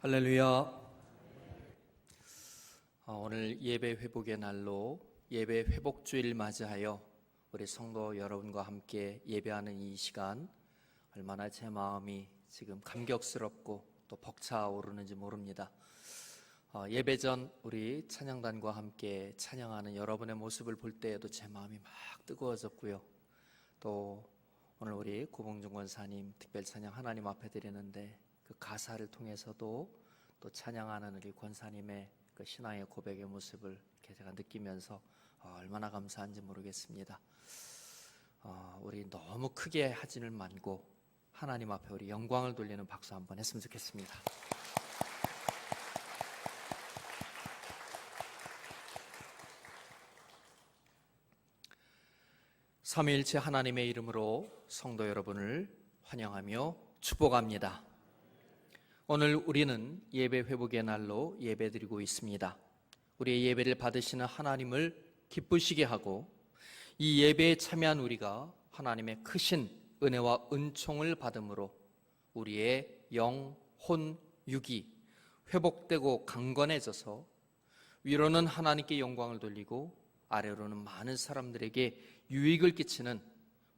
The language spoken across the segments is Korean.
할렐루야. 오늘 예배 회복의 날로 예배 회복주일 맞이하여 우리 성도 여러분과 함께 예배하는 이 시간, 얼마나 제 마음이 지금 감격스럽고 또 벅차오르는지 모릅니다. 예배 전 우리 찬양단과 함께 찬양하는 여러분의 모습을 볼 때에도 제 마음이 막 뜨거워졌고요. 또 오늘 우리 고봉중 권사님 특별 찬양 하나님 앞에 드리는데 그 가사를 통해서도 또 찬양하는 우리 권사님의 그 신앙의 고백의 모습을 이렇게 제가 느끼면서 얼마나 감사한지 모르겠습니다. 우리 너무 크게 하지는 말고 하나님 앞에 우리 영광을 돌리는 박수 한번 했으면 좋겠습니다. 삼위일체 하나님의 이름으로 성도 여러분을 환영하며 축복합니다. 오늘 우리는 예배 회복의 날로 예배드리고 있습니다. 우리의 예배를 받으시는 하나님을 기쁘시게 하고 이 예배에 참여한 우리가 하나님의 크신 은혜와 은총을 받음으로 우리의 영, 혼, 육이 회복되고 강건해져서 위로는 하나님께 영광을 돌리고 아래로는 많은 사람들에게 유익을 끼치는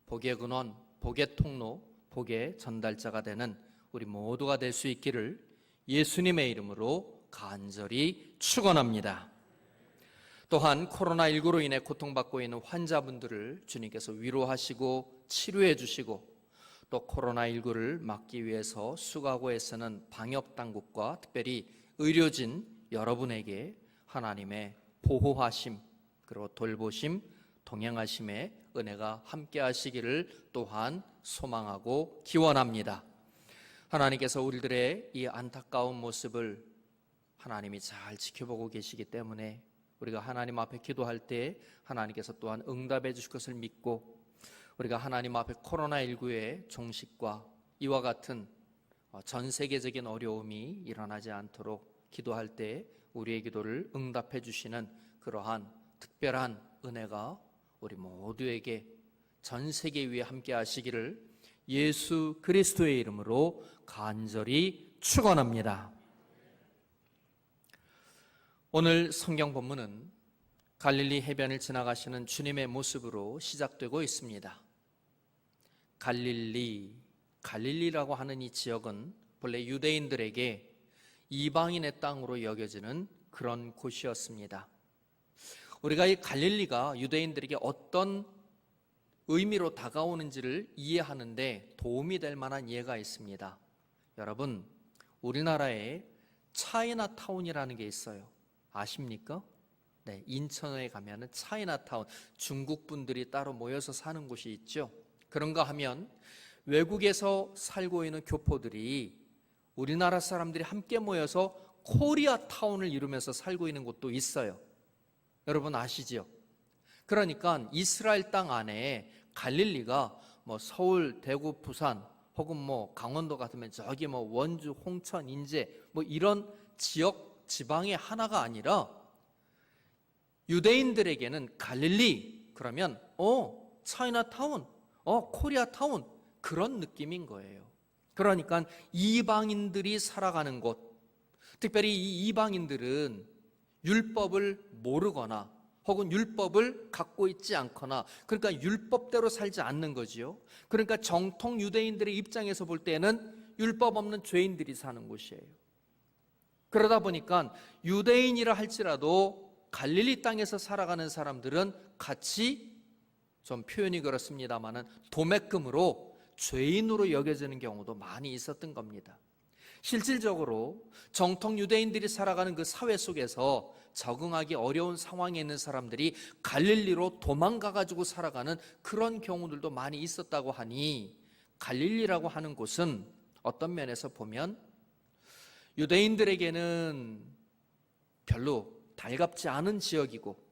복의 근원, 복의 통로, 복의 전달자가 되는 우리 모두가 될 수 있기를 예수님의 이름으로 간절히 축원합니다. 또한 코로나19로 인해 고통받고 있는 환자분들을 주님께서 위로하시고 치료해 주시고 또 코로나19를 막기 위해서 수고하고 애쓰는 방역당국과 특별히 의료진 여러분에게 하나님의 보호하심 그리고 돌보심, 동행하심의 은혜가 함께 하시기를 또한 소망하고 기원합니다. 하나님께서 우리들의 이 안타까운 모습을 하나님이 잘 지켜보고 계시기 때문에 우리가 하나님 앞에 기도할 때 하나님께서 또한 응답해 주실 것을 믿고 우리가 하나님 앞에 코로나19의 종식과 이와 같은 전 세계적인 어려움이 일어나지 않도록 기도할 때 우리의 기도를 응답해 주시는 그러한 특별한 은혜가 우리 모두에게 전 세계 위에 함께 하시기를 예수 그리스도의 이름으로 간절히 축원합니다. 오늘 성경 본문은 갈릴리 해변을 지나가시는 주님의 모습으로 시작되고 있습니다. 갈릴리라고 하는 이 지역은 본래 유대인들에게 이방인의 땅으로 여겨지는 그런 곳이었습니다. 우리가 이 갈릴리가 유대인들에게 어떤 의미로 다가오는지를 이해하는데 도움이 될 만한 예가 있습니다. 여러분, 우리나라에 차이나타운이라는 게 있어요. 아십니까? 네, 인천에 가면은 차이나타운, 중국 분들이 따로 모여서 사는 곳이 있죠. 그런가 하면 외국에서 살고 있는 교포들이 우리나라 사람들이 함께 모여서 코리아타운을 이루면서 살고 있는 곳도 있어요. 여러분 아시죠? 그러니까 이스라엘 땅 안에 갈릴리가 서울, 대구, 부산 혹은 강원도 같으면 저기 원주, 홍천, 인제 이런 지역 지방의 하나가 아니라 유대인들에게는 갈릴리 그러면 차이나타운, 코리아타운 그런 느낌인 거예요. 그러니까 이방인들이 살아가는 곳, 특별히 이 이방인들은 율법을 모르거나 혹은 율법을 갖고 있지 않거나 그러니까 율법대로 살지 않는 거지요. 그러니까 정통 유대인들의 입장에서 볼 때는 율법 없는 죄인들이 사는 곳이에요. 그러다 보니까 유대인이라 할지라도 갈릴리 땅에서 살아가는 사람들은 같이 좀 표현이 그렇습니다만은 도매금으로 죄인으로 여겨지는 경우도 많이 있었던 겁니다. 실질적으로 정통 유대인들이 살아가는 그 사회 속에서 적응하기 어려운 상황에 있는 사람들이 갈릴리로 도망가가지고 살아가는 그런 경우들도 많이 있었다고 하니 갈릴리라고 하는 곳은 어떤 면에서 보면 유대인들에게는 별로 달갑지 않은 지역이고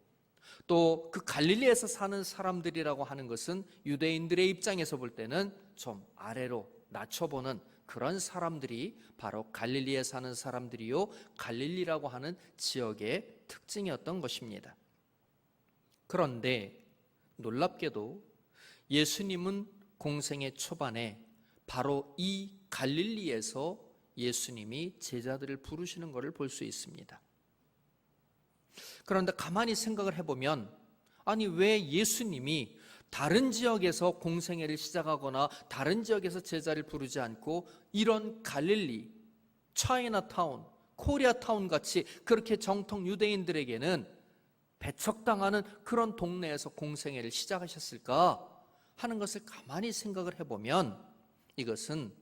또 그 갈릴리에서 사는 사람들이라고 하는 것은 유대인들의 입장에서 볼 때는 좀 아래로 낮춰보는 그런 사람들이 바로 갈릴리에 사는 사람들이요 갈릴리라고 하는 지역의 특징이었던 것입니다. 그런데 놀랍게도 예수님은 공생의 초반에 바로 이 갈릴리에서 예수님이 제자들을 부르시는 것을 볼 수 있습니다. 그런데 가만히 생각을 해보면, 아니 왜 예수님이 다른 지역에서 공생애를 시작하거나 다른 지역에서 제자를 부르지 않고 이런 갈릴리, 차이나타운, 코리아타운 같이 그렇게 정통 유대인들에게는 배척당하는 그런 동네에서 공생애를 시작하셨을까 하는 것을 가만히 생각을 해보면, 이것은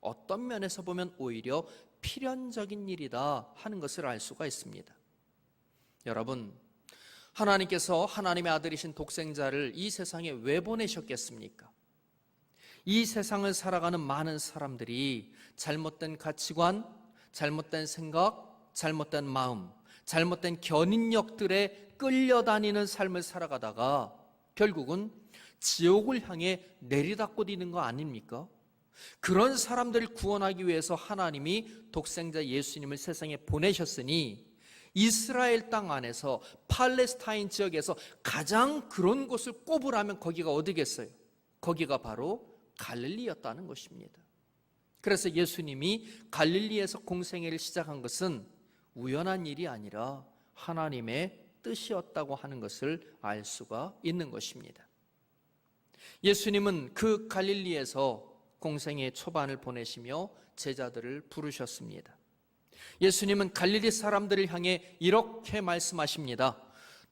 어떤 면에서 보면 오히려 필연적인 일이다 하는 것을 알 수가 있습니다. 여러분, 하나님께서 하나님의 아들이신 독생자를 이 세상에 왜 보내셨겠습니까? 이 세상을 살아가는 많은 사람들이 잘못된 가치관, 잘못된 생각, 잘못된 마음, 잘못된 견인력들에 끌려다니는 삶을 살아가다가 결국은 지옥을 향해 내리닫고있는 거 아닙니까? 그런 사람들을 구원하기 위해서 하나님이 독생자 예수님을 세상에 보내셨으니 이스라엘 땅 안에서 팔레스타인 지역에서 가장 그런 곳을 꼽으라면 거기가 어디겠어요? 거기가 바로 갈릴리였다는 것입니다. 그래서 예수님이 갈릴리에서 공생애를 시작한 것은 우연한 일이 아니라 하나님의 뜻이었다고 하는 것을 알 수가 있는 것입니다. 예수님은 그 갈릴리에서 공생의 초반을 보내시며 제자들을 부르셨습니다. 예수님은 갈릴리 사람들을 향해 이렇게 말씀하십니다.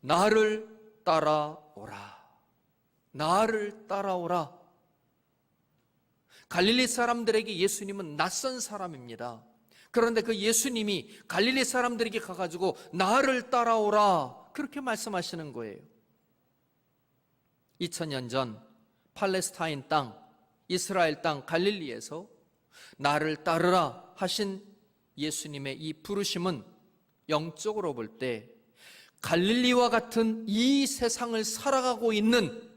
나를 따라오라. 나를 따라오라. 갈릴리 사람들에게 예수님은 낯선 사람입니다. 그런데 그 예수님이 갈릴리 사람들에게 가가지고 나를 따라오라 그렇게 말씀하시는 거예요. 2000년 전 팔레스타인 땅, 이스라엘 땅 갈릴리에서 나를 따르라 하신 예수님의 이 부르심은 영적으로 볼 때 갈릴리와 같은 이 세상을 살아가고 있는,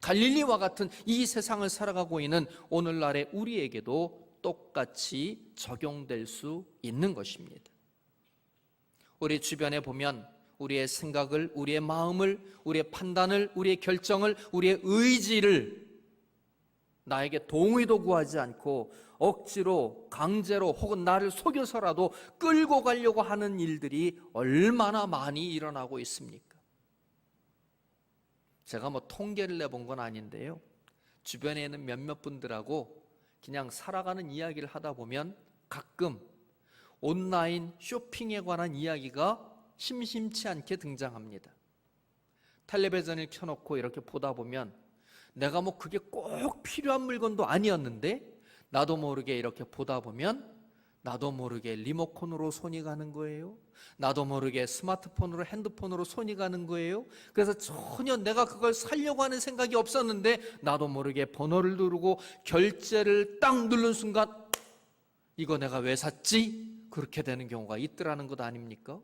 갈릴리와 같은 이 세상을 살아가고 있는 오늘날의 우리에게도 똑같이 적용될 수 있는 것입니다. 우리 주변에 보면 우리의 생각을, 우리의 마음을, 우리의 판단을, 우리의 결정을, 우리의 의지를 나에게 동의도 구하지 않고 억지로, 강제로 혹은 나를 속여서라도 끌고 가려고 하는 일들이 얼마나 많이 일어나고 있습니까? 제가 통계를 내본 건 아닌데요, 주변에 있는 몇몇 분들하고 그냥 살아가는 이야기를 하다 보면 가끔 온라인 쇼핑에 관한 이야기가 심심치 않게 등장합니다. 텔레비전을 켜놓고 이렇게 보다 보면 내가 그게 꼭 필요한 물건도 아니었는데 나도 모르게 이렇게 보다 보면 나도 모르게 리모컨으로 손이 가는 거예요. 나도 모르게 스마트폰으로, 핸드폰으로 손이 가는 거예요. 그래서 전혀 내가 그걸 사려고 하는 생각이 없었는데 나도 모르게 번호를 누르고 결제를 딱 누른 순간 이거 내가 왜 샀지? 그렇게 되는 경우가 있더라는 것 아닙니까?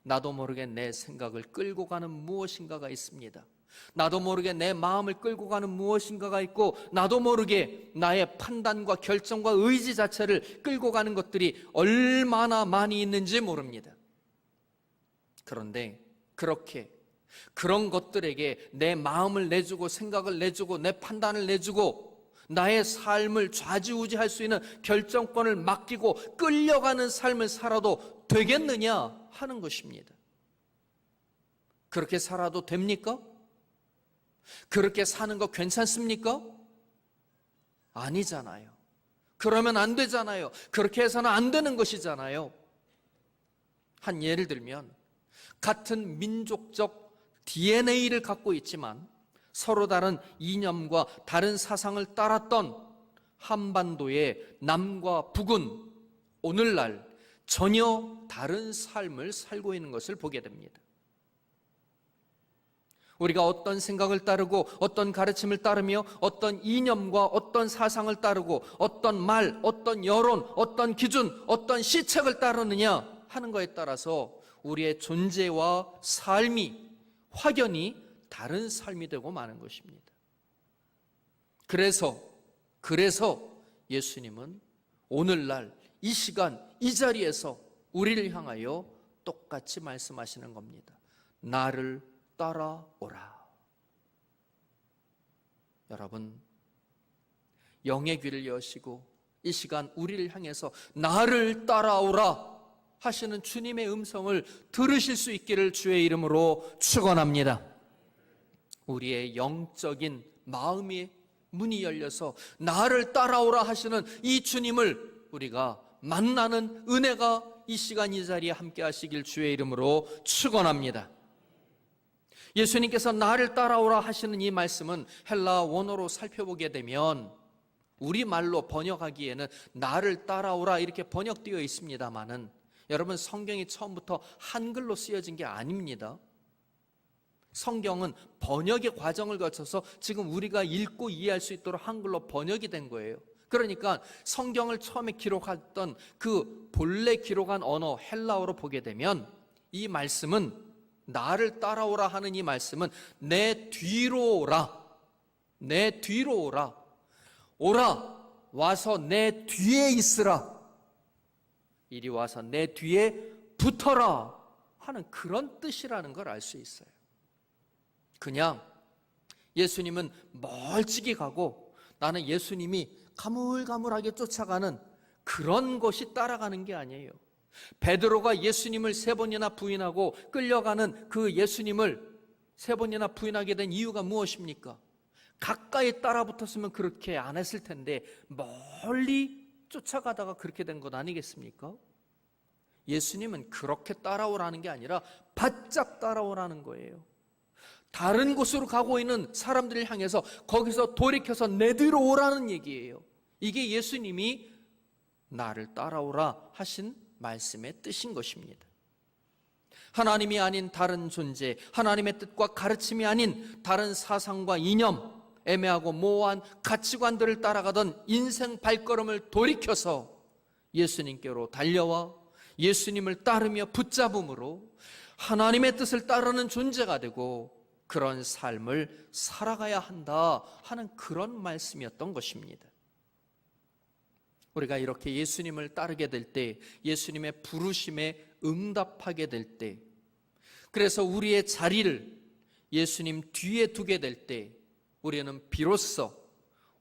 나도 모르게 내 생각을 끌고 가는 무엇인가가 있습니다. 나도 모르게 내 마음을 끌고 가는 무엇인가가 있고, 나도 모르게 나의 판단과 결정과 의지 자체를 끌고 가는 것들이 얼마나 많이 있는지 모릅니다. 그런데 그렇게 그런 것들에게 내 마음을 내주고 생각을 내주고 내 판단을 내주고 나의 삶을 좌지우지할 수 있는 결정권을 맡기고 끌려가는 삶을 살아도 되겠느냐 하는 것입니다. 그렇게 살아도 됩니까? 그렇게 사는 거 괜찮습니까? 아니잖아요. 그러면 안 되잖아요. 그렇게 해서는 안 되는 것이잖아요. 한 예를 들면 같은 민족적 DNA를 갖고 있지만 서로 다른 이념과 다른 사상을 따랐던 한반도의 남과 북은 오늘날 전혀 다른 삶을 살고 있는 것을 보게 됩니다. 우리가 어떤 생각을 따르고 어떤 가르침을 따르며 어떤 이념과 어떤 사상을 따르고 어떤 말, 어떤 여론, 어떤 기준, 어떤 시책을 따르느냐 하는 것에 따라서 우리의 존재와 삶이 확연히 다른 삶이 되고 마는 것입니다. 그래서 예수님은 오늘날 이 시간 이 자리에서 우리를 향하여 똑같이 말씀하시는 겁니다. 나를 따라오라. 여러분, 영의 귀를 여시고 이 시간 우리를 향해서 나를 따라오라 하시는 주님의 음성을 들으실 수 있기를 주의 이름으로 축원합니다. 우리의 영적인 마음의 문이 열려서 나를 따라오라 하시는 이 주님을 우리가 만나는 은혜가 이 시간 이 자리에 함께 하시길 주의 이름으로 축원합니다. 예수님께서 나를 따라오라 하시는 이 말씀은 헬라 원어로 살펴보게 되면 우리말로 번역하기에는 나를 따라오라 이렇게 번역되어 있습니다마는 여러분, 성경이 처음부터 한글로 쓰여진 게 아닙니다. 성경은 번역의 과정을 거쳐서 지금 우리가 읽고 이해할 수 있도록 한글로 번역이 된 거예요. 그러니까 성경을 처음에 기록했던 그 본래 기록한 언어 헬라어로 보게 되면 이 말씀은, 나를 따라오라 하는 이 말씀은 내 뒤로 오라, 내 뒤로 오라, 오라, 와서 내 뒤에 있으라, 이리 와서 내 뒤에 붙어라 하는 그런 뜻이라는 걸 알 수 있어요. 그냥 예수님은 멀찍이 가고 나는 예수님이 가물가물하게 쫓아가는 그런 것이 따라가는 게 아니에요. 베드로가 예수님을 3번이나 부인하고 끌려가는 그 예수님을 3번이나 부인하게 된 이유가 무엇입니까? 가까이 따라붙었으면 그렇게 안 했을 텐데 멀리 쫓아가다가 그렇게 된 것 아니겠습니까? 예수님은 그렇게 따라오라는 게 아니라 바짝 따라오라는 거예요. 다른 곳으로 가고 있는 사람들을 향해서 거기서 돌이켜서 내 뒤로 오라는 얘기예요. 이게 예수님이 나를 따라오라 하신 말씀의 뜻인 것입니다. 하나님이 아닌 다른 존재, 하나님의 뜻과 가르침이 아닌 다른 사상과 이념, 애매하고 모호한 가치관들을 따라가던 인생 발걸음을 돌이켜서 예수님께로 달려와 예수님을 따르며 붙잡음으로 하나님의 뜻을 따르는 존재가 되고 그런 삶을 살아가야 한다 하는 그런 말씀이었던 것입니다. 우리가 이렇게 예수님을 따르게 될 때, 예수님의 부르심에 응답하게 될 때, 그래서 우리의 자리를 예수님 뒤에 두게 될 때 우리는 비로소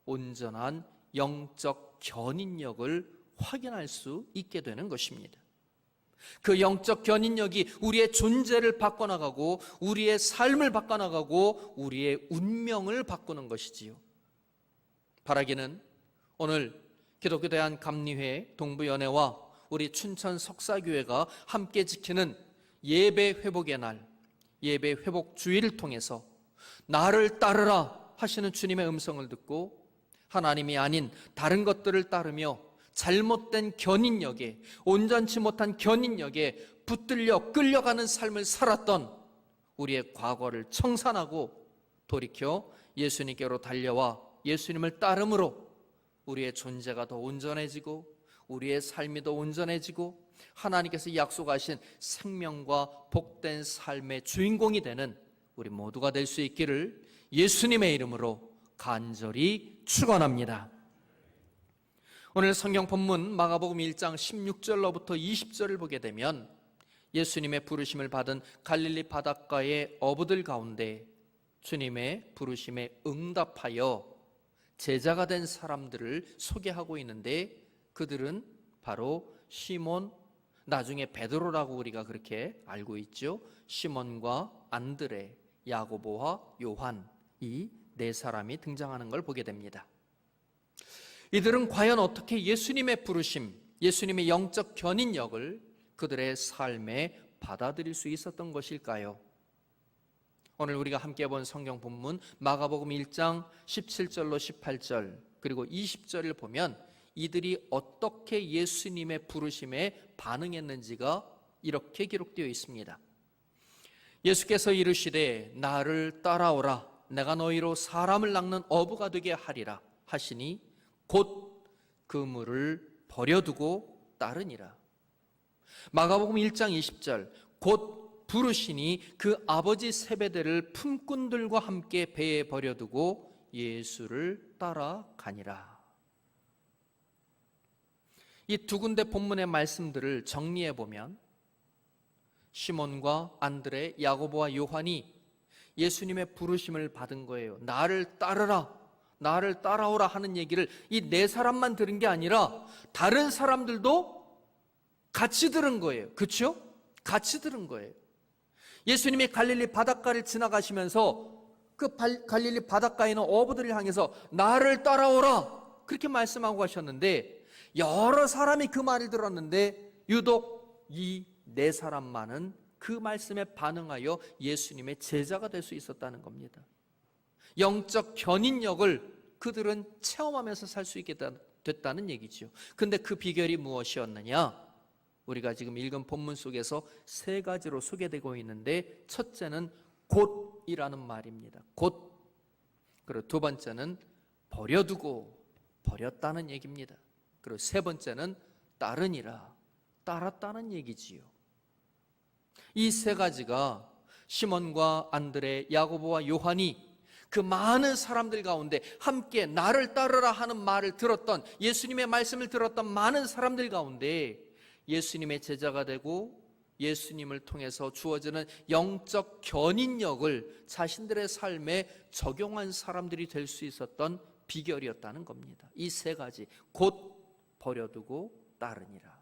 온전한 영적 견인력을 확인할 수 있게 되는 것입니다. 그 영적 견인력이 우리의 존재를 바꿔나가고 우리의 삶을 바꿔나가고 우리의 운명을 바꾸는 것이지요. 바라기는 오늘 기독교 대한감리회 동부연회와 우리 춘천 석사교회가 함께 지키는 예배 회복의 날, 예배 회복 주일을 통해서 나를 따르라 하시는 주님의 음성을 듣고 하나님이 아닌 다른 것들을 따르며 잘못된 견인력에, 온전치 못한 견인력에 붙들려 끌려가는 삶을 살았던 우리의 과거를 청산하고 돌이켜 예수님께로 달려와 예수님을 따름으로 우리의 존재가 더 온전해지고 우리의 삶이 더 온전해지고 하나님께서 약속하신 생명과 복된 삶의 주인공이 되는 우리 모두가 될 수 있기를 예수님의 이름으로 간절히 축원합니다. 오늘 성경 본문 마가복음 1장 16절로부터 20절을 보게 되면 예수님의 부르심을 받은 갈릴리 바닷가의 어부들 가운데 주님의 부르심에 응답하여 제자가 된 사람들을 소개하고 있는데 그들은 바로 시몬, 나중에 베드로라고 우리가 그렇게 알고 있죠. 시몬과 안드레, 야고보와 요한, 이 4사람이 등장하는 걸 보게 됩니다. 이들은 과연 어떻게 예수님의 부르심, 예수님의 영적 견인력을 그들의 삶에 받아들일 수 있었던 것일까요? 오늘 우리가 함께 본 성경 본문 마가복음 1장 17절로 18절 그리고 20절을 보면 이들이 어떻게 예수님의 부르심에 반응했는지가 이렇게 기록되어 있습니다. 예수께서 이르시되 나를 따라오라 내가 너희로 사람을 낚는 어부가 되게 하리라 하시니 곧 그물을 버려두고 따르니라. 마가복음 1장 20절 곧 부르시니 그 아버지 세베대를 품꾼들과 함께 배에 버려두고 예수를 따라가니라. 이 두 군데 본문의 말씀들을 정리해 보면 시몬과 안드레, 야고보와 요한이 예수님의 부르심을 받은 거예요. 나를 따르라. 나를 따라오라 하는 얘기를 이 네 사람만 들은 게 아니라 다른 사람들도 같이 들은 거예요. 그렇죠? 같이 들은 거예요. 예수님이 갈릴리 바닷가를 지나가시면서 그 갈릴리 바닷가에 있는 어부들을 향해서 나를 따라오라 그렇게 말씀하고 가셨는데, 여러 사람이 그 말을 들었는데 유독 이 네 사람만은 그 말씀에 반응하여 예수님의 제자가 될 수 있었다는 겁니다. 영적 견인력을 그들은 체험하면서 살 수 있게 됐다는 얘기죠. 근데 그 비결이 무엇이었느냐? 우리가 지금 읽은 본문 속에서 세 가지로 소개되고 있는데, 첫째는 곧이라는 말입니다. 곧. 그리고 두 번째는 버려두고 버렸다는 얘기입니다. 그리고 세 번째는 따르니라, 따랐다는 얘기지요. 이 세 가지가 시몬과 안드레, 야고보와 요한이 그 많은 사람들 가운데 함께 나를 따르라 하는 말을 들었던, 예수님의 말씀을 들었던 많은 사람들 가운데 예수님의 제자가 되고 예수님을 통해서 주어지는 영적 견인력을 자신들의 삶에 적용한 사람들이 될 수 있었던 비결이었다는 겁니다. 이 세 가지, 곧, 버려두고, 따르니라.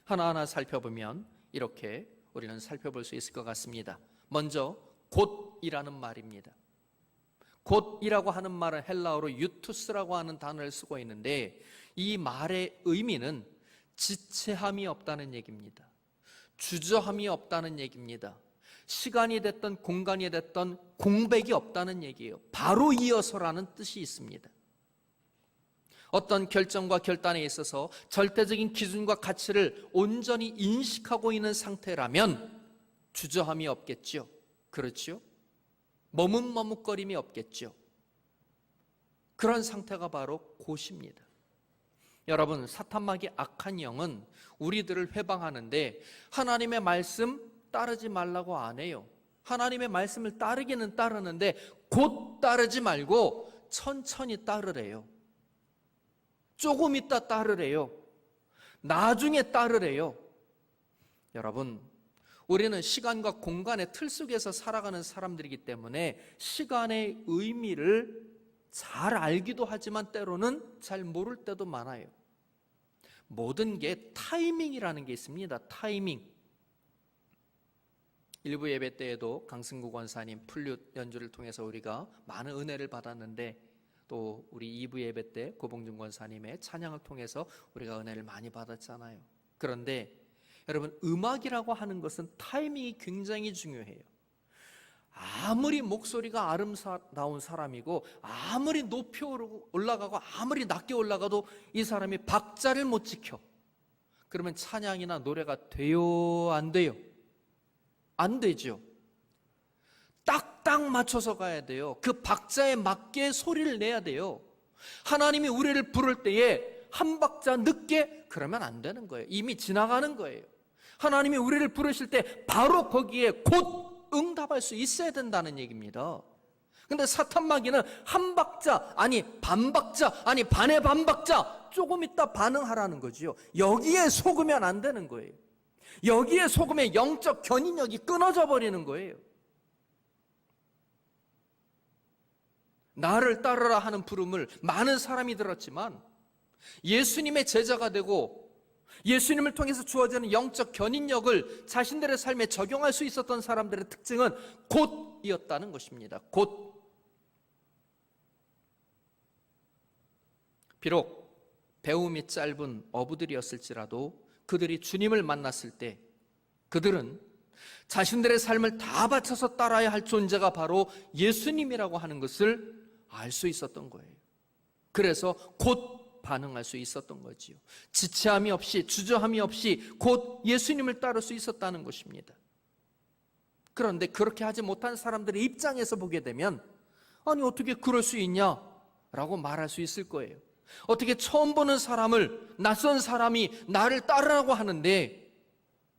하나하나 살펴보면 이렇게 우리는 살펴볼 수 있을 것 같습니다. 먼저 곧이라는 말입니다. 곧이라고 하는 말은 헬라어로 유투스라고 하는 단어를 쓰고 있는데, 이 말의 의미는 지체함이 없다는 얘기입니다. 주저함이 없다는 얘기입니다. 시간이 됐던 공간이 됐던 공백이 없다는 얘기예요. 바로 이어서라는 뜻이 있습니다. 어떤 결정과 결단에 있어서 절대적인 기준과 가치를 온전히 인식하고 있는 상태라면 주저함이 없겠죠. 그렇죠? 머뭇머뭇거림이 없겠죠. 그런 상태가 바로 곧입니다. 여러분, 사탄마귀 악한 영은 우리들을 회방하는데 하나님의 말씀 따르지 말라고 안 해요. 하나님의 말씀을 따르기는 따르는데 곧 따르지 말고 천천히 따르래요. 조금 있다 따르래요. 나중에 따르래요. 여러분, 우리는 시간과 공간의 틀 속에서 살아가는 사람들이기 때문에 시간의 의미를 잘 알기도 하지만 때로는 잘 모를 때도 많아요. 모든 게 타이밍이라는 게 있습니다. 타이밍. 일부 예배 때에도 강승구 권사님 플룻 연주를 통해서 우리가 많은 은혜를 받았는데, 또 우리 2부 예배 때 고봉준 권사님의 찬양을 통해서 우리가 은혜를 많이 받았잖아요. 그런데 여러분, 음악이라고 하는 것은 타이밍이 굉장히 중요해요. 아무리 목소리가 아름다운 사람이고 아무리 높이 올라가고 아무리 낮게 올라가도 이 사람이 박자를 못 지켜. 그러면 찬양이나 노래가 돼요? 안 돼요? 안 되죠. 딱딱 맞춰서 가야 돼요. 그 박자에 맞게 소리를 내야 돼요. 하나님이 우리를 부를 때에 한 박자 늦게 그러면 안 되는 거예요. 이미 지나가는 거예요. 하나님이 우리를 부르실 때 바로 거기에 곧 응답할 수 있어야 된다는 얘기입니다. 근데 사탄마귀는 한 박자, 아니 반 박자, 아니 반의 반 박자 조금 있다 반응하라는 거지요. 여기에 속으면 안 되는 거예요. 여기에 속으면 영적 견인력이 끊어져 버리는 거예요. 나를 따르라 하는 부름을 많은 사람이 들었지만 예수님의 제자가 되고 예수님을 통해서 주어지는 영적 견인력을 자신들의 삶에 적용할 수 있었던 사람들의 특징은 곧이었다는 것입니다. 곧. 비록 배움이 짧은 어부들이었을지라도 그들이 주님을 만났을 때 그들은 자신들의 삶을 다 바쳐서 따라야 할 존재가 바로 예수님이라고 하는 것을 알 수 있었던 거예요. 그래서 곧 반응할 수 있었던 거지요. 지체함이 없이, 주저함이 없이 곧 예수님을 따를 수 있었다는 것입니다. 그런데 그렇게 하지 못한 사람들의 입장에서 보게 되면 아니 어떻게 그럴 수 있냐 라고 말할 수 있을 거예요. 어떻게 처음 보는 사람을, 낯선 사람이 나를 따르라고 하는데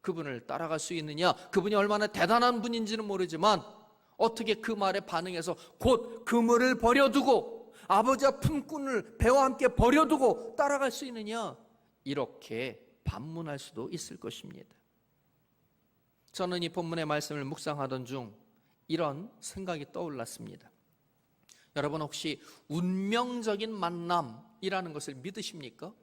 그분을 따라갈 수 있느냐, 그분이 얼마나 대단한 분인지는 모르지만 어떻게 그 말에 반응해서 곧 그물을 버려두고 아버지와 품꾼을 배와 함께 버려두고 따라갈 수 있느냐, 이렇게 반문할 수도 있을 것입니다. 저는 이 본문의 말씀을 묵상하던 중 이런 생각이 떠올랐습니다. 여러분 혹시 운명적인 만남이라는 것을 믿으십니까?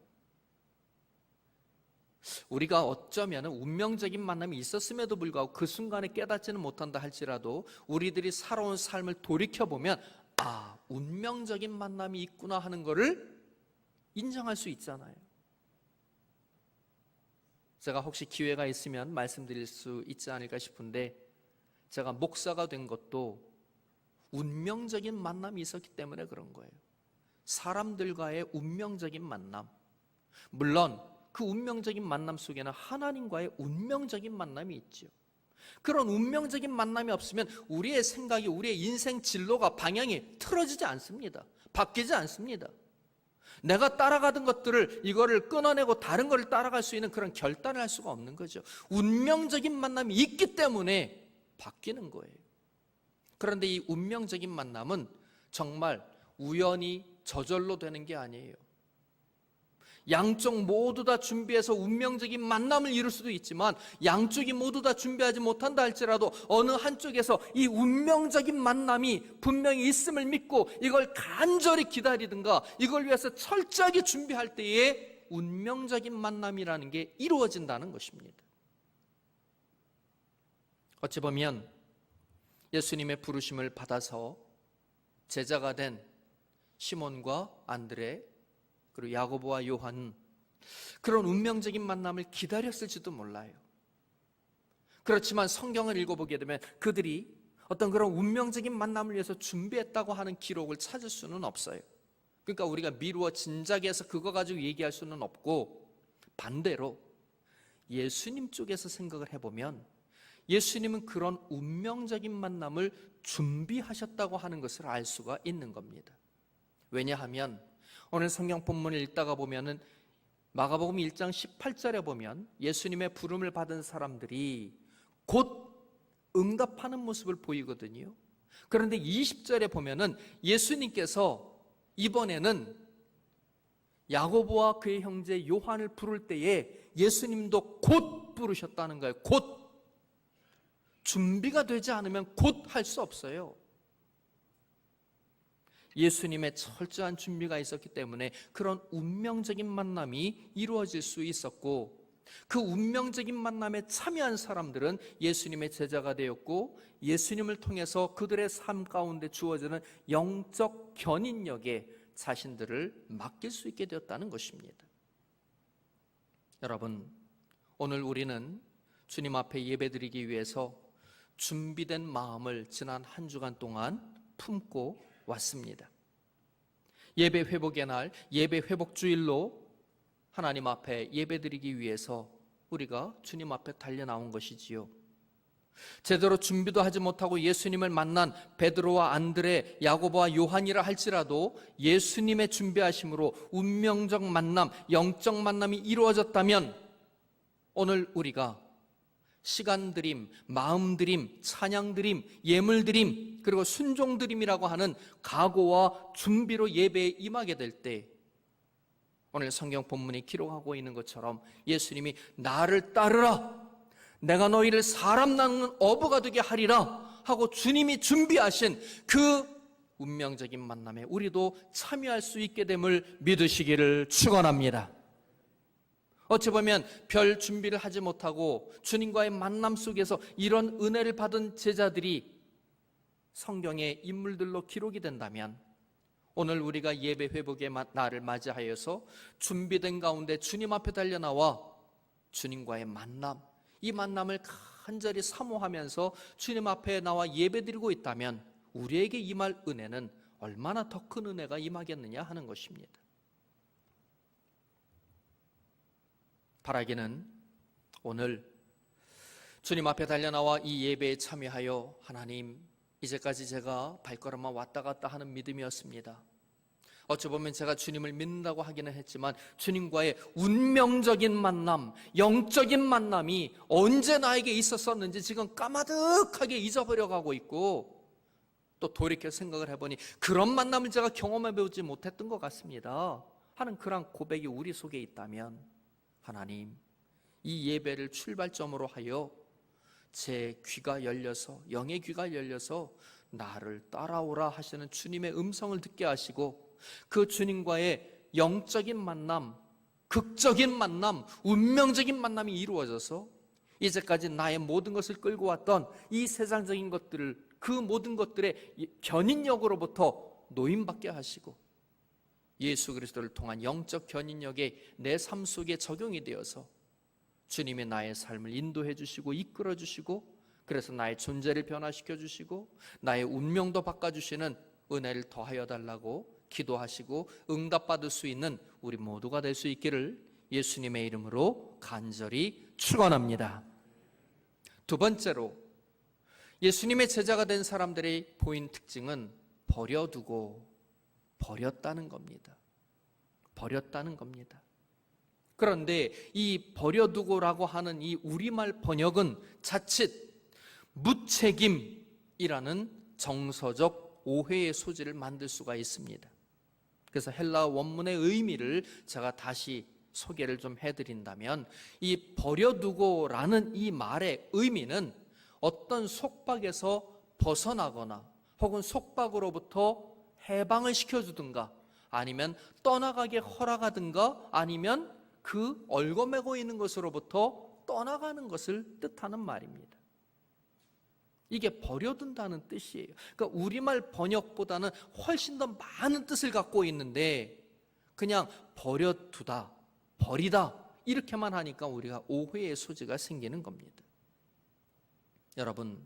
우리가 어쩌면 운명적인 만남이 있었음에도 불구하고 그 순간에 깨닫지는 못한다 할지라도 우리들이 살아온 삶을 돌이켜보면 운명적인 만남이 있구나 하는 것을 인정할 수 있잖아요. 제가 혹시 기회가 있으면 말씀드릴 수 있지 않을까 싶은데, 제가 목사가 된 것도 운명적인 만남이 있었기 때문에 그런 거예요. 사람들과의 운명적인 만남. 물론 그 운명적인 만남 속에는 하나님과의 운명적인 만남이 있죠. 그런 운명적인 만남이 없으면 우리의 생각이, 우리의 인생 진로가, 방향이 틀어지지 않습니다. 바뀌지 않습니다. 내가 따라가던 것들을 이거를 끊어내고 다른 것을 따라갈 수 있는 그런 결단을 할 수가 없는 거죠. 운명적인 만남이 있기 때문에 바뀌는 거예요. 그런데 이 운명적인 만남은 정말 우연히 저절로 되는 게 아니에요. 양쪽 모두 다 준비해서 운명적인 만남을 이룰 수도 있지만, 양쪽이 모두 다 준비하지 못한다 할지라도 어느 한쪽에서 이 운명적인 만남이 분명히 있음을 믿고 이걸 간절히 기다리든가 이걸 위해서 철저하게 준비할 때에 운명적인 만남이라는 게 이루어진다는 것입니다. 어찌 보면 예수님의 부르심을 받아서 제자가 된 시몬과 안드레, 그리고 야고보와 요한은 그런 운명적인 만남을 기다렸을지도 몰라요. 그렇지만 성경을 읽어보게 되면 그들이 어떤 그런 운명적인 만남을 위해서 준비했다고 하는 기록을 찾을 수는 없어요. 그러니까 우리가 미루어 진작해서 그거 가지고 얘기할 수는 없고, 반대로 예수님 쪽에서 생각을 해보면 예수님은 그런 운명적인 만남을 준비하셨다고 하는 것을 알 수가 있는 겁니다. 왜냐하면 오늘 성경 본문을 읽다가 보면은 마가복음 1장 18절에 보면 예수님의 부름을 받은 사람들이 곧 응답하는 모습을 보이거든요. 그런데 20절에 보면은 예수님께서 이번에는 야고보와 그의 형제 요한을 부를 때에 예수님도 곧 부르셨다는 거예요. 곧. 준비가 되지 않으면 곧 할 수 없어요. 예수님의 철저한 준비가 있었기 때문에 그런 운명적인 만남이 이루어질 수 있었고, 그 운명적인 만남에 참여한 사람들은 예수님의 제자가 되었고, 예수님을 통해서 그들의 삶 가운데 주어지는 영적 견인력에 자신들을 맡길 수 있게 되었다는 것입니다. 여러분, 오늘 우리는 주님 앞에 예배드리기 위해서 준비된 마음을 지난 한 주간 동안 품고 왔습니다. 예배 회복의 날, 예배 회복 주일로 하나님 앞에 예배드리기 위해서 우리가 주님 앞에 달려 나온 것이지요. 제대로 준비도 하지 못하고 예수님을 만난 베드로와 안드레, 야고보와 요한이라 할지라도 예수님의 준비하심으로 운명적 만남, 영적 만남이 이루어졌다면 오늘 우리가 시간 드림, 마음 드림, 찬양 드림, 예물 드림, 그리고 순종 드림이라고 하는 각오와 준비로 예배에 임하게 될 때, 오늘 성경 본문이 기록하고 있는 것처럼 예수님이 나를 따르라, 내가 너희를 사람 낳는 어부가 되게 하리라 하고 주님이 준비하신 그 운명적인 만남에 우리도 참여할 수 있게 됨을 믿으시기를 축원합니다. 어찌 보면 별 준비를 하지 못하고 주님과의 만남 속에서 이런 은혜를 받은 제자들이 성경의 인물들로 기록이 된다면, 오늘 우리가 예배 회복의 날을 맞이하여서 준비된 가운데 주님 앞에 달려나와 주님과의 만남, 이 만남을 간절히 사모하면서 주님 앞에 나와 예배드리고 있다면 우리에게 임할 은혜는 얼마나 더 큰 은혜가 임하겠느냐 하는 것입니다. 바라기는 오늘 주님 앞에 달려나와 이 예배에 참여하여 하나님, 이제까지 제가 발걸음만 왔다 갔다 하는 믿음이었습니다. 어찌 보면 제가 주님을 믿는다고 하기는 했지만 주님과의 운명적인 만남, 영적인 만남이 언제 나에게 있었었는지 지금 까마득하게 잊어버려가고 있고, 또 돌이켜 생각을 해보니 그런 만남을 제가 경험해보지 못했던 것 같습니다 하는 그런 고백이 우리 속에 있다면, 하나님, 이 예배를 출발점으로 하여 제 귀가 열려서, 영의 귀가 열려서 나를 따라오라 하시는 주님의 음성을 듣게 하시고 그 주님과의 영적인 만남, 극적인 만남, 운명적인 만남이 이루어져서 이제까지 나의 모든 것을 끌고 왔던 이 세상적인 것들을, 그 모든 것들의 견인력으로부터 노임받게 하시고 예수 그리스도를 통한 영적 견인력에 내 삶 속에 적용이 되어서 주님이 나의 삶을 인도해 주시고 이끌어 주시고, 그래서 나의 존재를 변화시켜 주시고 나의 운명도 바꿔주시는 은혜를 더하여 달라고 기도하시고 응답받을 수 있는 우리 모두가 될 수 있기를 예수님의 이름으로 간절히 축원합니다. 두 번째로, 예수님의 제자가 된 사람들의 보인 특징은 버려두고 버렸다는 겁니다. 버렸다는 겁니다. 그런데 이 버려두고라고 하는 이 우리말 번역은 자칫 무책임이라는 정서적 오해의 소지를 만들 수가 있습니다. 그래서 헬라어 원문의 의미를 제가 다시 소개를 좀 해드린다면, 이 버려두고라는 이 말의 의미는 어떤 속박에서 벗어나거나 혹은 속박으로부터 해방을 시켜주든가, 아니면 떠나가게 허락하든가, 아니면 그 얽어매고 있는 것으로부터 떠나가는 것을 뜻하는 말입니다. 이게 버려둔다는 뜻이에요. 그러니까 우리말 번역보다는 훨씬 더 많은 뜻을 갖고 있는데 그냥 버려두다, 버리다 이렇게만 하니까 우리가 오해의 소지가 생기는 겁니다. 여러분,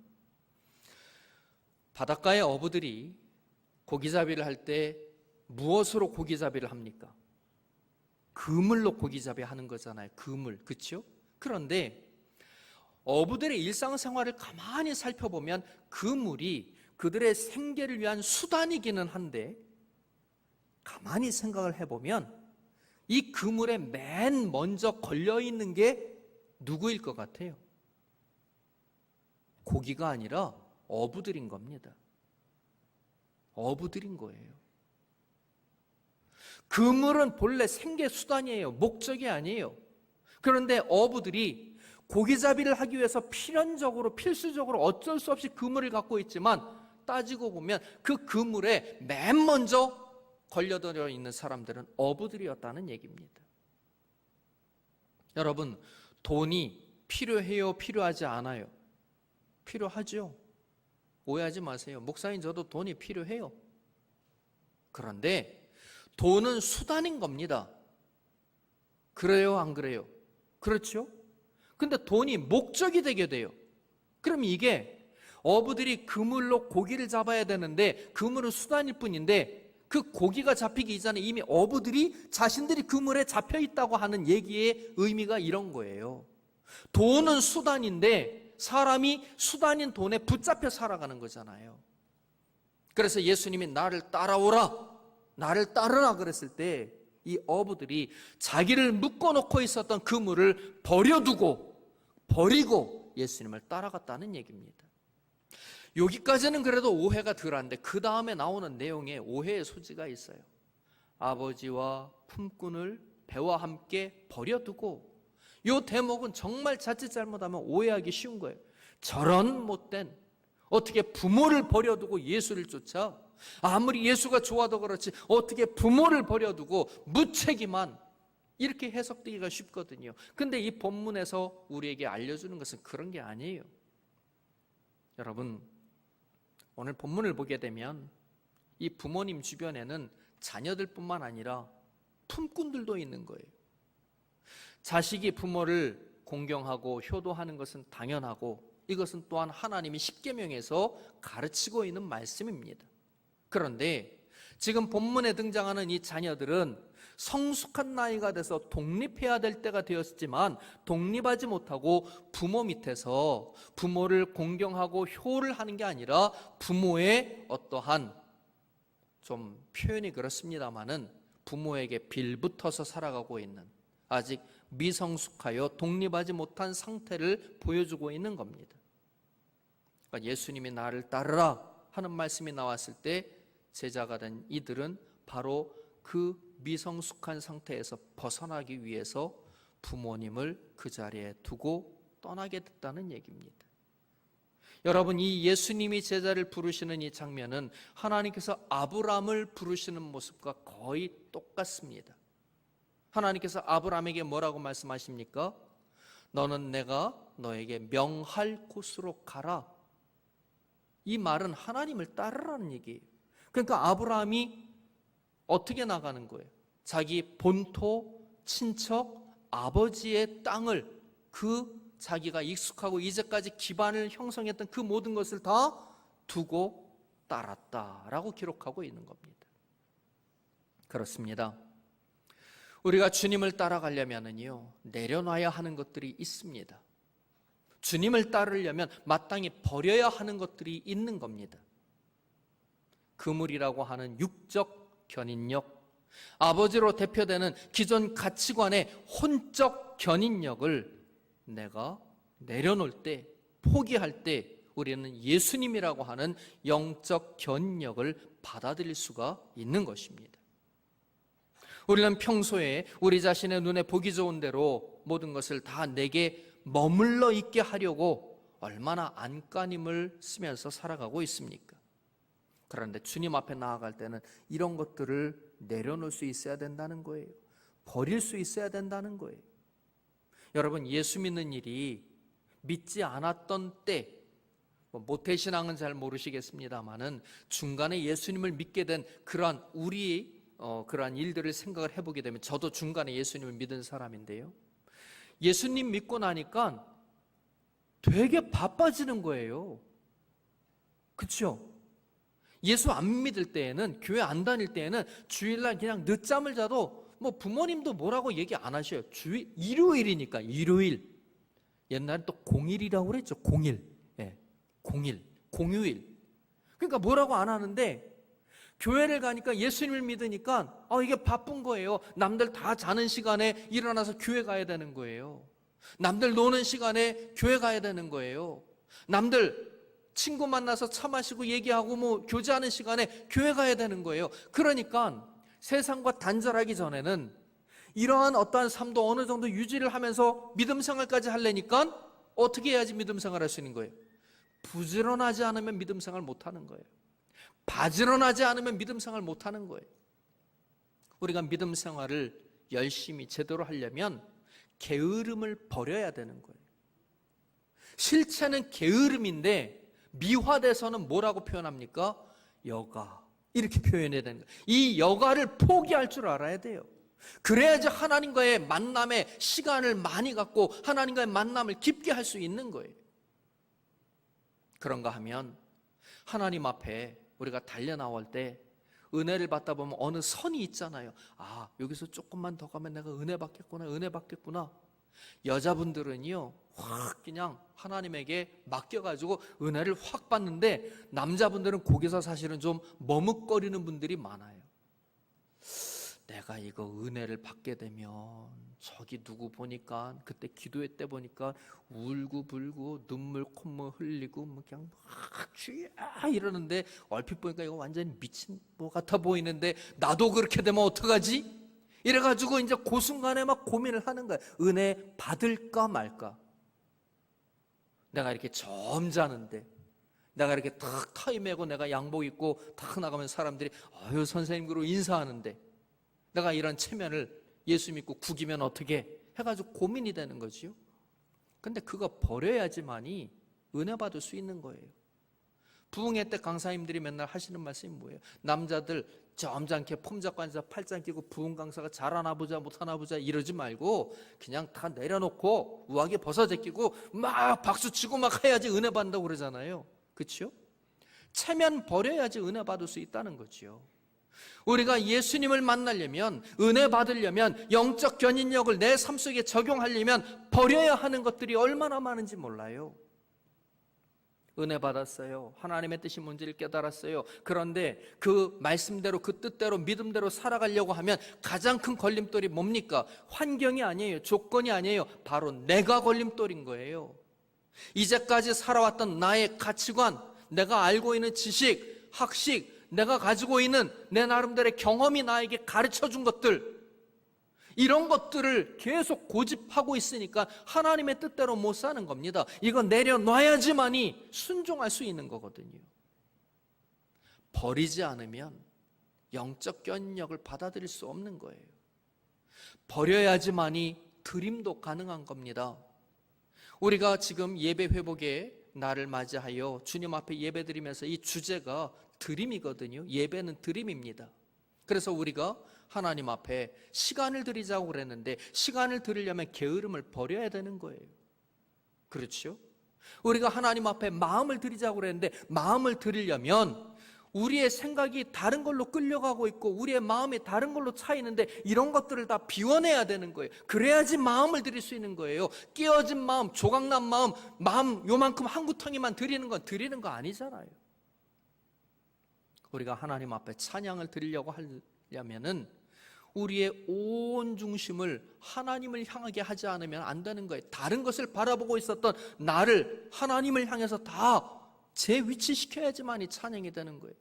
바닷가의 어부들이 고기잡이를 할 때 무엇으로 고기잡이를 합니까? 그물로 고기잡이 하는 거잖아요. 그물, 그렇죠? 그런데 어부들의 일상생활을 가만히 살펴보면 그물이 그들의 생계를 위한 수단이기는 한데, 가만히 생각을 해보면 이 그물에 맨 먼저 걸려있는 게 누구일 것 같아요? 고기가 아니라 어부들인 겁니다. 어부들인 거예요. 그물은 본래 생계 수단이에요. 목적이 아니에요. 그런데 어부들이 고기잡이를 하기 위해서 필수적으로 어쩔 수 없이 그물을 갖고 있지만, 따지고 보면 그 그물에 맨 먼저 걸려들어 있는 사람들은 어부들이었다는 얘기입니다. 여러분, 돈이 필요해요? 필요하지 않아요? 필요하죠. 오해하지 마세요. 목사님, 저도 돈이 필요해요. 그런데 돈은 수단인 겁니다. 그래요, 안 그래요? 그렇죠? 근데 돈이 목적이 되게 돼요. 그럼 이게 어부들이 그물로 고기를 잡아야 되는데 그물은 수단일 뿐인데, 그 고기가 잡히기 이전에 이미 어부들이 자신들이 그물에 잡혀 있다고 하는 얘기의 의미가 이런 거예요. 돈은 수단인데 사람이 수단인 돈에 붙잡혀 살아가는 거잖아요. 그래서 예수님이 나를 따라오라, 나를 따르라 그랬을 때 이 어부들이 자기를 묶어놓고 있었던 그물을 버리고 예수님을 따라갔다는 얘기입니다. 여기까지는 그래도 오해가 덜한데 그 다음에 나오는 내용에 오해의 소지가 있어요. 아버지와 품꾼을 배와 함께 버려두고, 이 대목은 정말 자칫 잘못하면 오해하기 쉬운 거예요. 저런 못된, 어떻게 부모를 버려두고 예수를 쫓아? 아무리 예수가 좋아도 그렇지 어떻게 부모를 버려두고 무책임한, 이렇게 해석되기가 쉽거든요. 근데 이 본문에서 우리에게 알려주는 것은 그런 게 아니에요. 여러분, 오늘 본문을 보게 되면 이 부모님 주변에는 자녀들뿐만 아니라 품꾼들도 있는 거예요. 자식이 부모를 공경하고 효도하는 것은 당연하고, 이것은 또한 하나님이 십계명에서 가르치고 있는 말씀입니다. 그런데 지금 본문에 등장하는 이 자녀들은 성숙한 나이가 돼서 독립해야 될 때가 되었지만 독립하지 못하고 부모 밑에서 부모를 공경하고 효를 하는 게 아니라 부모의 어떠한, 좀 표현이 그렇습니다마는 부모에게 빌붙어서 살아가고 있는, 아직 미성숙하여 독립하지 못한 상태를 보여주고 있는 겁니다. 그러니까 예수님이 나를 따르라 하는 말씀이 나왔을 때 제자가 된 이들은 바로 그 미성숙한 상태에서 벗어나기 위해서 부모님을 그 자리에 두고 떠나게 됐다는 얘기입니다. 여러분, 이 예수님이 제자를 부르시는 이 장면은 하나님께서 아브라함을 부르시는 모습과 거의 똑같습니다. 하나님께서 아브라함에게 뭐라고 말씀하십니까? 너는 내가 너에게 명할 곳으로 가라. 이 말은 하나님을 따르라는 얘기예요. 그러니까 아브라함이 어떻게 나가는 거예요? 자기 본토, 친척, 아버지의 땅을, 그 자기가 익숙하고 이제까지 기반을 형성했던 그 모든 것을 다 두고 따랐다라고 기록하고 있는 겁니다. 그렇습니다. 우리가 주님을 따라가려면요, 내려놔야 하는 것들이 있습니다. 주님을 따르려면 마땅히 버려야 하는 것들이 있는 겁니다. 그물이라고 하는 육적 견인력, 아버지로 대표되는 기존 가치관의 혼적 견인력을 내가 내려놓을 때, 포기할 때 우리는 예수님이라고 하는 영적 견인력을 받아들일 수가 있는 것입니다. 우리는 평소에 우리 자신의 눈에 보기 좋은 대로 모든 것을 다 내게 머물러 있게 하려고 얼마나 안간힘을 쓰면서 살아가고 있습니까? 그런데 주님 앞에 나아갈 때는 이런 것들을 내려놓을 수 있어야 된다는 거예요. 버릴 수 있어야 된다는 거예요. 여러분, 예수 믿는 일이 믿지 않았던 때, 모태신앙은 잘 모르시겠습니다만은 중간에 예수님을 믿게 된 그러한 그러한 일들을 생각을 해보게 되면, 저도 중간에 예수님을 믿은 사람인데요, 예수님 믿고 나니까 되게 바빠지는 거예요. 그렇죠? 예수 안 믿을 때에는, 교회 안 다닐 때에는 주일날 그냥 늦잠을 자도 부모님도 뭐라고 얘기 안 하셔요. 일요일이니까, 일요일. 옛날에 또 공일이라고 그랬죠. 공일. 예, 공일, 공휴일. 그러니까 뭐라고 안 하는데, 교회를 가니까, 예수님을 믿으니까 이게 바쁜 거예요. 남들 다 자는 시간에 일어나서 교회 가야 되는 거예요. 남들 노는 시간에 교회 가야 되는 거예요. 남들 친구 만나서 차 마시고 얘기하고 교제하는 시간에 교회 가야 되는 거예요. 그러니까 세상과 단절하기 전에는 이러한 어떠한 삶도 어느 정도 유지를 하면서 믿음 생활까지 하려니까 어떻게 해야지 믿음 생활할 수 있는 거예요? 부지런하지 않으면 믿음 생활 못하는 거예요. 바지런하지 않으면 믿음 생활 못하는 거예요. 우리가 믿음 생활을 열심히 제대로 하려면 게으름을 버려야 되는 거예요. 실체는 게으름인데 미화돼서는 뭐라고 표현합니까? 여가, 이렇게 표현해야 되는 거예요. 이 여가를 포기할 줄 알아야 돼요. 그래야지 하나님과의 만남에 시간을 많이 갖고 하나님과의 만남을 깊게 할 수 있는 거예요. 그런가 하면 하나님 앞에 우리가 달려나올 때 은혜를 받다 보면 어느 선이 있잖아요. 여기서 조금만 더 가면 내가 은혜 받겠구나. 여자분들은요, 확 그냥 하나님에게 맡겨가지고 은혜를 확 받는데, 남자분들은 거기서 사실은 좀 머뭇거리는 분들이 많아요. 내가 이거 은혜를 받게 되면 저기 누구 보니까, 그때 기도회 때 보니까 울고불고 눈물 콧물 흘리고 그냥 막 주야 이러는데, 얼핏 보니까 이거 완전히 미친 것 같아 보이는데 나도 그렇게 되면 어떡하지? 이래가지고 이제 그 순간에 막 고민을 하는 거예요. 은혜 받을까 말까. 내가 이렇게 점잖은데, 내가 이렇게 탁 타이 메고 내가 양복 입고 탁 나가면 사람들이 선생님 그러고 인사하는데, 내가 이런 체면을 예수 믿고 구기면 어떻게 해가지고 고민이 되는 거지요. 근데 그거 버려야지만이 은혜 받을 수 있는 거예요. 부흥회 때 강사님들이 맨날 하시는 말씀이 뭐예요? 남자들 점잖게 폼 잡고 앉아서 팔짱 끼고 부흥 강사가 잘하나 보자 못하나 보자 이러지 말고 그냥 다 내려놓고 우아하게 벗어제끼고 막 박수치고 막 해야지 은혜 받는다고 그러잖아요. 그렇죠? 체면 버려야지 은혜 받을 수 있다는 거죠. 우리가 예수님을 만나려면, 은혜 받으려면, 영적 견인력을 내 삶 속에 적용하려면 버려야 하는 것들이 얼마나 많은지 몰라요. 은혜 받았어요. 하나님의 뜻이 뭔지를 깨달았어요. 그런데 그 말씀대로, 그 뜻대로, 믿음대로 살아가려고 하면 가장 큰 걸림돌이 뭡니까? 환경이 아니에요. 조건이 아니에요. 바로 내가 걸림돌인 거예요. 이제까지 살아왔던 나의 가치관, 내가 알고 있는 지식, 학식, 내가 가지고 있는 내 나름대로의 경험이 나에게 가르쳐 준 것들, 이런 것들을 계속 고집하고 있으니까 하나님의 뜻대로 못 사는 겁니다. 이거 내려놔야지만이 순종할 수 있는 거거든요. 버리지 않으면 영적 견인력을 받아들일 수 없는 거예요. 버려야지만이 드림도 가능한 겁니다. 우리가 지금 예배 회복의 날을 맞이하여 주님 앞에 예배드리면서 이 주제가 드림이거든요. 예배는 드림입니다. 그래서 우리가 하나님 앞에 시간을 드리자고 그랬는데 시간을 드리려면 게으름을 버려야 되는 거예요. 그렇죠? 우리가 하나님 앞에 마음을 드리자고 그랬는데 마음을 드리려면 우리의 생각이 다른 걸로 끌려가고 있고 우리의 마음이 다른 걸로 차 있는데 이런 것들을 다 비워내야 되는 거예요. 그래야지 마음을 드릴 수 있는 거예요. 끼어진 마음, 조각난 마음 요만큼 한 구덩이만 드리는 건 드리는 거 아니잖아요. 우리가 하나님 앞에 찬양을 드리려고 하려면은 우리의 온 중심을 하나님을 향하게 하지 않으면 안 되는 거예요. 다른 것을 바라보고 있었던 나를 하나님을 향해서 다 재위치시켜야지만이 찬양이 되는 거예요.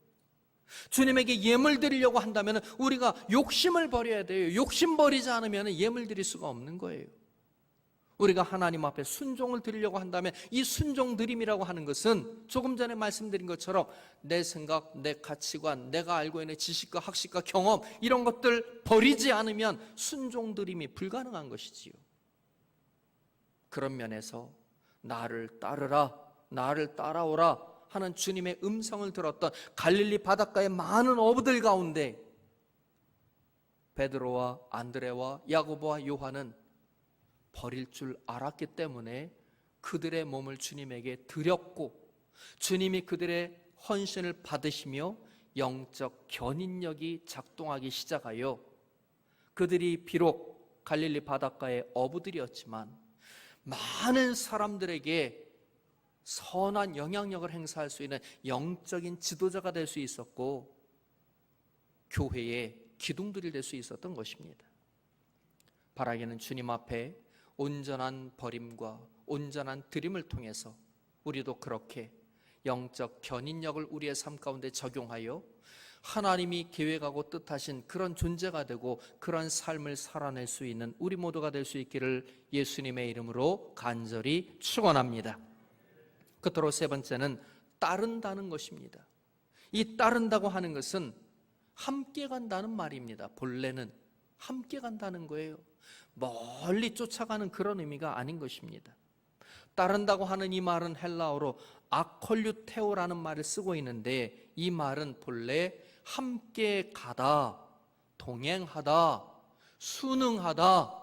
주님에게 예물 드리려고 한다면 우리가 욕심을 버려야 돼요. 욕심 버리지 않으면 예물 드릴 수가 없는 거예요. 우리가 하나님 앞에 순종을 드리려고 한다면 이 순종 드림이라고 하는 것은 조금 전에 말씀드린 것처럼 내 생각, 내 가치관, 내가 알고 있는 지식과 학식과 경험 이런 것들 버리지 않으면 순종 드림이 불가능한 것이지요. 그런 면에서 나를 따르라, 나를 따라오라 하는 주님의 음성을 들었던 갈릴리 바닷가의 많은 어부들 가운데 베드로와 안드레와 야고보와 요한은 버릴 줄 알았기 때문에 그들의 몸을 주님에게 드렸고 주님이 그들의 헌신을 받으시며 영적 견인력이 작동하기 시작하여 그들이 비록 갈릴리 바닷가의 어부들이었지만 많은 사람들에게 선한 영향력을 행사할 수 있는 영적인 지도자가 될 수 있었고 교회의 기둥들이 될 수 있었던 것입니다. 바라기는 주님 앞에 온전한 버림과 온전한 드림을 통해서 우리도 그렇게 영적 견인력을 우리의 삶 가운데 적용하여 하나님이 계획하고 뜻하신 그런 존재가 되고 그런 삶을 살아낼 수 있는 우리 모두가 될 수 있기를 예수님의 이름으로 간절히 축원합니다. 끝으로 세 번째는 따른다는 것입니다. 이 따른다고 하는 것은 함께 간다는 말입니다. 본래는 함께 간다는 거예요. 멀리 쫓아가는 그런 의미가 아닌 것입니다. 따른다고 하는 이 말은 헬라어로 아콜류테오라는 말을 쓰고 있는데 이 말은 본래 함께 가다, 동행하다, 순응하다.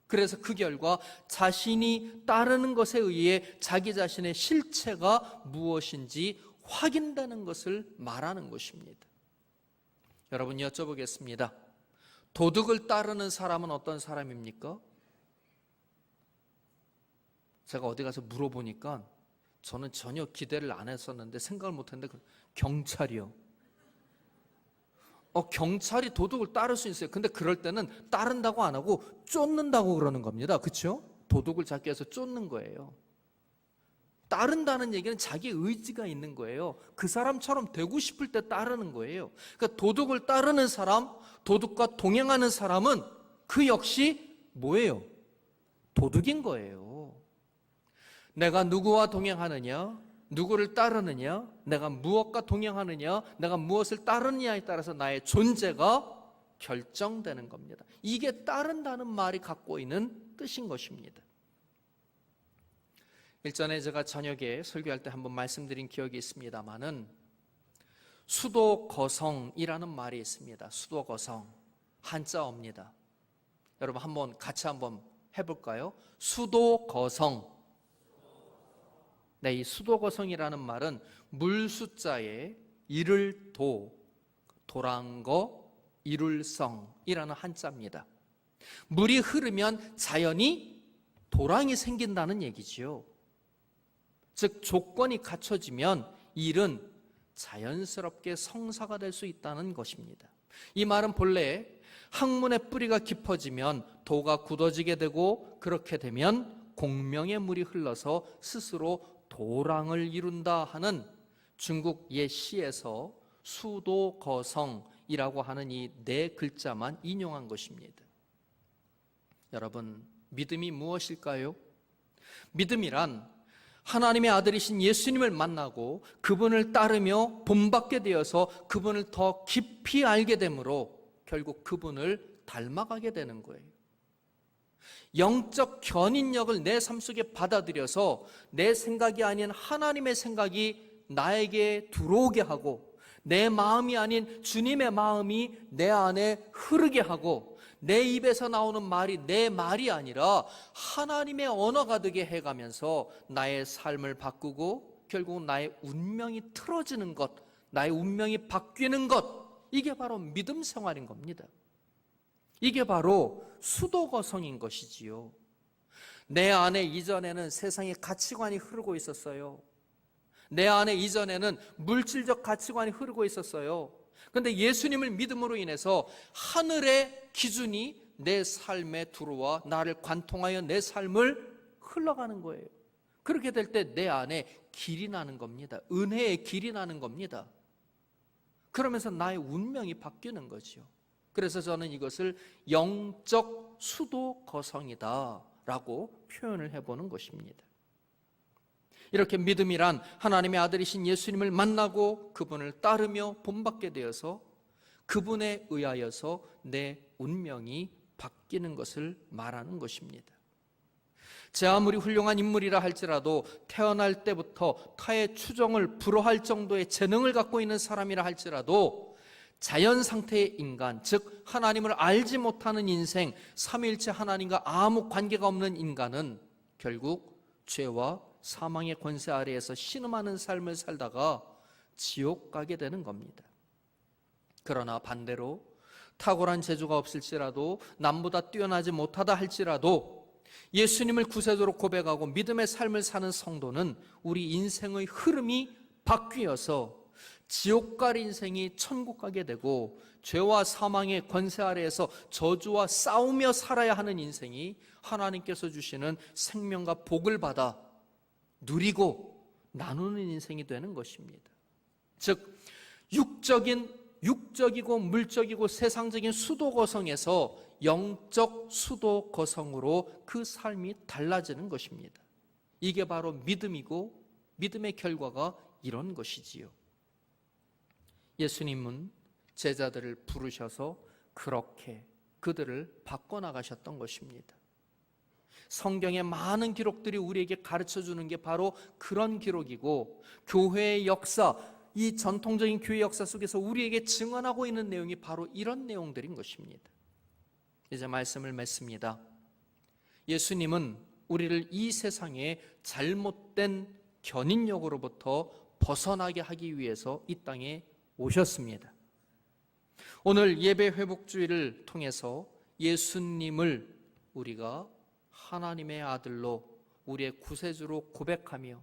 그래서 그 결과 자신이 따르는 것에 의해 자기 자신의 실체가 무엇인지 확인되는 것을 말하는 것입니다. 여러분 여쭤보겠습니다. 도둑을 따르는 사람은 어떤 사람입니까? 제가 어디 가서 물어보니까 저는 전혀 기대를 안 했었는데 생각을 못 했는데 경찰이요. 경찰이 도둑을 따를 수 있어요. 근데 그럴 때는 따른다고 안 하고 쫓는다고 그러는 겁니다. 그렇죠? 도둑을 잡기 위해서 쫓는 거예요. 따른다는 얘기는 자기 의지가 있는 거예요. 그 사람처럼 되고 싶을 때 따르는 거예요. 그러니까 도둑을 따르는 사람, 도둑과 동행하는 사람은 그 역시 뭐예요? 도둑인 거예요. 내가 누구와 동행하느냐, 누구를 따르느냐, 내가 무엇과 동행하느냐, 내가 무엇을 따르느냐에 따라서 나의 존재가 결정되는 겁니다. 이게 따른다는 말이 갖고 있는 뜻인 것입니다. 일전에 제가 저녁에 설교할 때 한번 말씀드린 기억이 있습니다만은 수도거성이라는 말이 있습니다. 수도거성, 한자어입니다. 여러분 한번 같이 한번 해볼까요? 수도거성. 네, 이 수도거성이라는 말은 물 숫자에 이를 도란 거, 이룰 성이라는 한자입니다. 물이 흐르면 자연히 도랑이 생긴다는 얘기지요. 즉 조건이 갖춰지면 일은 자연스럽게 성사가 될 수 있다는 것입니다. 이 말은 본래 학문의 뿌리가 깊어지면 도가 굳어지게 되고 그렇게 되면 공명의 물이 흘러서 스스로 도랑을 이룬다 하는 중국 옛 시에서 수도거성이라고 하는 이 네 글자만 인용한 것입니다. 여러분, 믿음이 무엇일까요? 믿음이란 하나님의 아들이신 예수님을 만나고 그분을 따르며 본받게 되어서 그분을 더 깊이 알게 되므로 결국 그분을 닮아가게 되는 거예요. 영적 견인력을 내 삶 속에 받아들여서 내 생각이 아닌 하나님의 생각이 나에게 들어오게 하고, 내 마음이 아닌 주님의 마음이 내 안에 흐르게 하고, 내 입에서 나오는 말이 내 말이 아니라 하나님의 언어가 되게 해가면서 나의 삶을 바꾸고 결국 나의 운명이 틀어지는 것, 나의 운명이 바뀌는 것, 이게 바로 믿음 생활인 겁니다. 이게 바로 수도거성인 것이지요. 내 안에 이전에는 세상의 가치관이 흐르고 있었어요. 내 안에 이전에는 물질적 가치관이 흐르고 있었어요. 그런데 예수님을 믿음으로 인해서 하늘의 기준이 내 삶에 들어와 나를 관통하여 내 삶을 흘러가는 거예요. 그렇게 될 때 내 안에 길이 나는 겁니다. 은혜의 길이 나는 겁니다. 그러면서 나의 운명이 바뀌는 거죠. 그래서 저는 이것을 영적 수도 거성이다 라고 표현을 해보는 것입니다. 이렇게 믿음이란 하나님의 아들이신 예수님을 만나고 그분을 따르며 본받게 되어서 그분에 의하여서 내 운명이 바뀌는 것을 말하는 것입니다. 제 아무리 훌륭한 인물이라 할지라도 태어날 때부터 타의 추종을 불허할 정도의 재능을 갖고 있는 사람이라 할지라도 자연 상태의 인간, 즉 하나님을 알지 못하는 인생, 삼위일체 하나님과 아무 관계가 없는 인간은 결국 죄와 사망의 권세 아래에서 신음하는 삶을 살다가 지옥 가게 되는 겁니다. 그러나 반대로 탁월한 재주가 없을지라도 남보다 뛰어나지 못하다 할지라도 예수님을 구세주로 고백하고 믿음의 삶을 사는 성도는 우리 인생의 흐름이 바뀌어서 지옥 갈 인생이 천국 가게 되고 죄와 사망의 권세 아래에서 저주와 싸우며 살아야 하는 인생이 하나님께서 주시는 생명과 복을 받아 누리고 나누는 인생이 되는 것입니다. 즉 육적이고 물적이고 세상적인 수도거성에서 영적 수도거성으로 그 삶이 달라지는 것입니다. 이게 바로 믿음이고 믿음의 결과가 이런 것이지요. 예수님은 제자들을 부르셔서 그렇게 그들을 바꿔나가셨던 것입니다. 성경의 많은 기록들이 우리에게 가르쳐주는 게 바로 그런 기록이고, 교회의 역사, 이 전통적인 교회 역사 속에서 우리에게 증언하고 있는 내용이 바로 이런 내용들인 것입니다. 이제 말씀을 맺습니다. 예수님은 우리를 이 세상의 잘못된 견인력으로부터 벗어나게 하기 위해서 이 땅에 오셨습니다. 오늘 예배 회복주의를 통해서 예수님을 우리가 하나님의 아들로, 우리의 구세주로 고백하며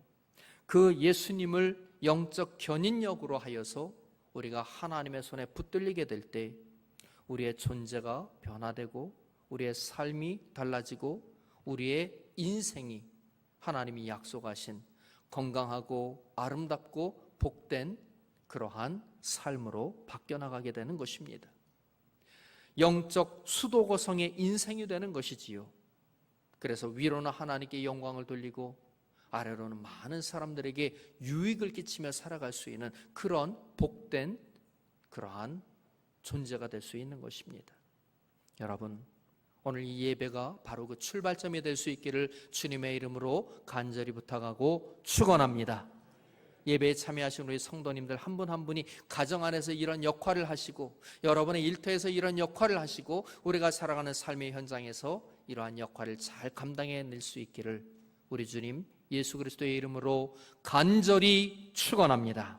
그 예수님을 영적 견인력으로 하여서 우리가 하나님의 손에 붙들리게 될 때 우리의 존재가 변화되고 우리의 삶이 달라지고 우리의 인생이 하나님이 약속하신 건강하고 아름답고 복된 그러한 삶으로 바뀌어나가게 되는 것입니다. 영적 수도거성의 인생이 되는 것이지요. 그래서 위로는 하나님께 영광을 돌리고 아래로는 많은 사람들에게 유익을 끼치며 살아갈 수 있는 그런 복된 그러한 존재가 될 수 있는 것입니다. 여러분, 오늘 이 예배가 바로 그 출발점이 될 수 있기를 주님의 이름으로 간절히 부탁하고 축원합니다. 예배에 참여하신 우리 성도님들 한 분 한 분이 가정 안에서 이런 역할을 하시고 여러분의 일터에서 이런 역할을 하시고 우리가 살아가는 삶의 현장에서 이러한 역할을 잘 감당해낼 수 있기를 우리 주님 예수 그리스도의 이름으로 간절히 축원합니다.